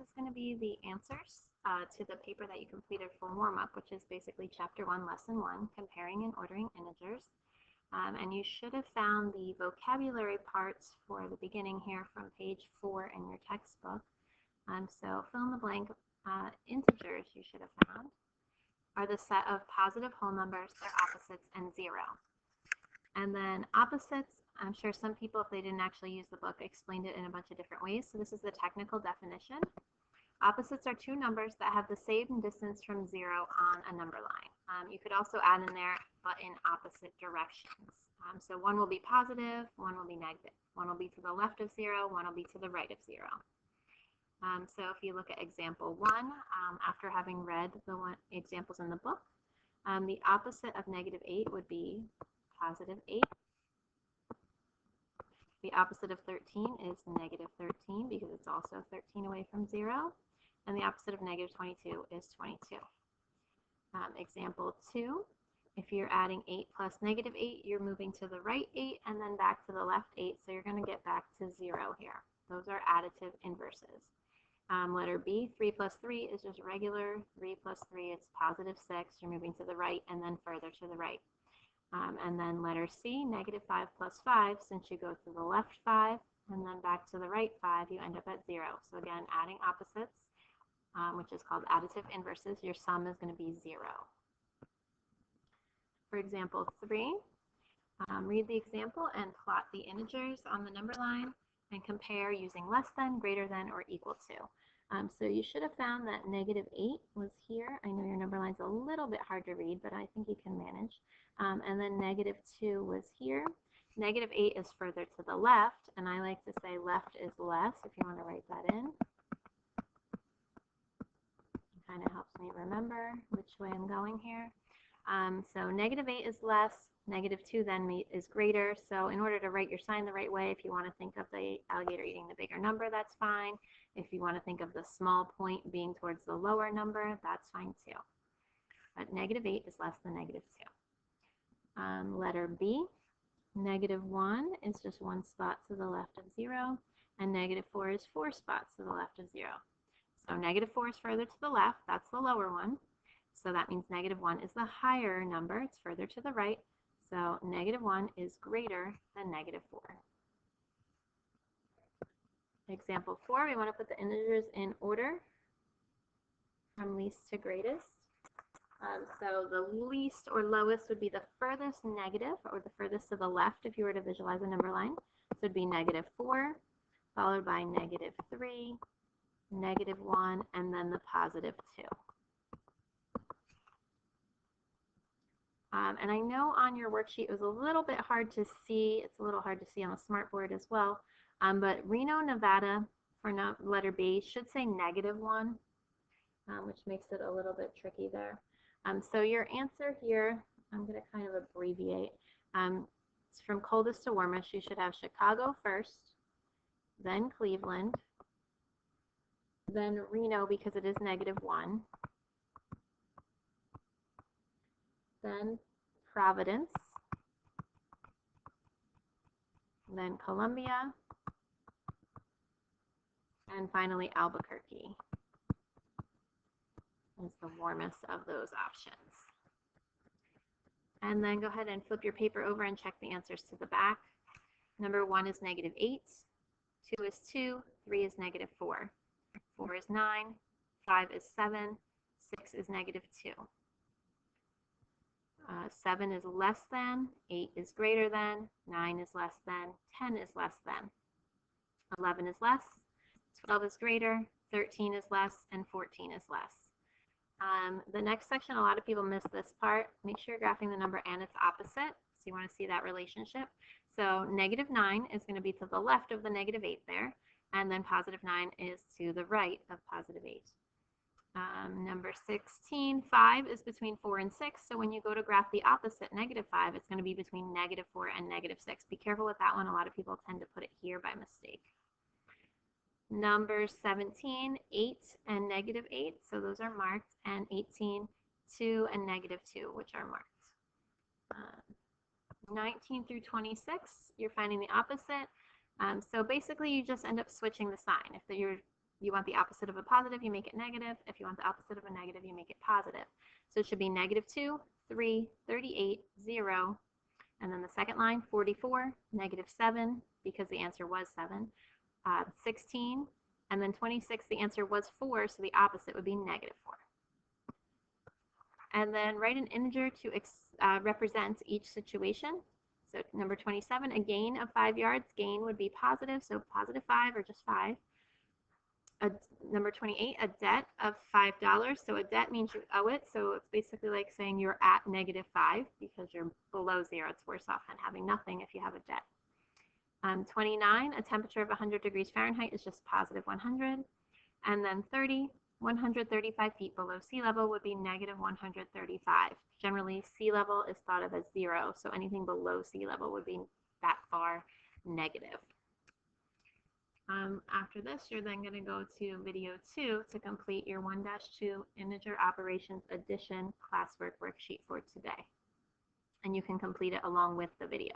is going to be the answers to the paper that you completed for warm-up, which is basically Chapter 1, Lesson 1, Comparing and Ordering Integers. And you should have found the vocabulary parts for the beginning here from page 4 in your textbook. So fill in the blank. Integers you should have found are the set of positive whole numbers, their opposites, and 0. And then opposites, I'm sure some people, if they didn't actually use the book, explained it in a bunch of different ways. So this is the technical definition. Opposites are two numbers that have the same distance from 0 on a number line. You could also add in there, but in opposite directions. So one will be positive, one will be negative. One will be to the left of 0, one will be to the right of 0. So if you look at example 1, after having read the examples in the book, the opposite of -8 would be +8. The opposite of 13 is -13 because it's also 13 away from 0. And the opposite of -22 is 22. Example 2, if you're adding 8 plus -8, you're moving to the right 8 and then back to the left 8. So you're going to get back to 0 here. Those are additive inverses. Letter B, 3 plus 3 is just regular. 3 plus 3 is +6. You're moving to the right and then further to the right. And then letter C, -5 plus 5, since you go to the left 5 and then back to the right 5, you end up at 0. So again, adding opposites, which is called additive inverses, your sum is going to be 0. For example 3, read the example and plot the integers on the number line and compare using less than, greater than, or equal to. So you should have found that -8 was here. I know your number line's a little bit hard to read, but I think you can manage. And then -2 was here. -8 is further to the left, and I like to say left is less if you want to write that in. It kind of helps me remember which way I'm going here. So -8 is less. -2 then is greater. So in order to write your sign the right way, if you want to think of the alligator eating the bigger number, that's fine. If you want to think of the small point being towards the lower number, that's fine too. But -8 is less than -2. Letter B, -1 is just one spot to the left of 0, and -4 is 4 spots to the left of 0. So -4 is further to the left, that's the lower one. So that means -1 is the higher number, it's further to the right. So -1 is greater than -4. Example 4, we want to put the integers in order from least to greatest. So the least or lowest would be the furthest negative, or the furthest to the left if you were to visualize a number line. So it would be -4, followed by -3, -1, and then the +2. And I know on your worksheet it was a little bit hard to see. It's a little hard to see on the smartboard as well. But Reno, Nevada, for letter B, should say -1, which makes it a little bit tricky there. So your answer here, I'm going to kind of abbreviate. It's from coldest to warmest. You should have Chicago first, then Cleveland, then Reno because it is -1, then Providence, then Columbia, and finally Albuquerque is the warmest of those options. And then go ahead and flip your paper over and check the answers to the back. Number 1 is -8, 2 is 2, 3 is -4, 4 is 9, 5 is 7, 6 is -2. 7 is less than, 8 is greater than, 9 is less than, 10 is less than, 11 is less, 12 is greater, 13 is less, and 14 is less. The next section, a lot of people miss this part. Make sure you're graphing the number and its opposite. So you want to see that relationship. So -9 is going to be to the left of the -8 there, and then +9 is to the right of +8. Number 16, 5 is between 4 and 6. So when you go to graph the opposite, -5, it's going to be between -4 and -6. Be careful with that one. A lot of people tend to put it here by mistake. Number 17, 8 and -8. So those are marked. And 18, 2 and -2, which are marked. 19 through 26, you're finding the opposite. So basically, you just end up switching the sign. If you're you want the opposite of a positive, you make it negative. If you want the opposite of a negative, you make it positive. So it should be -2, 3, 38, 0. And then the second line, 44, -7, because the answer was 7, 16, and then 26, the answer was 4, so the opposite would be -4. And then write an integer to represent each situation. So number 27, a gain of 5 yards, gain would be positive, so +5 or just 5. Number 28, a debt of $5. So a debt means you owe it. So it's basically like saying you're at -5 because you're below 0. It's worse off than having nothing if you have a debt. 29, a temperature of 100 degrees Fahrenheit is just +100. And then 30, 135 feet below sea level would be -135. Generally, sea level is thought of as 0. So anything below sea level would be that far negative. After this, you're then going to go to video 2 to complete your 1-2 integer operations addition classwork worksheet for today. And you can complete it along with the video.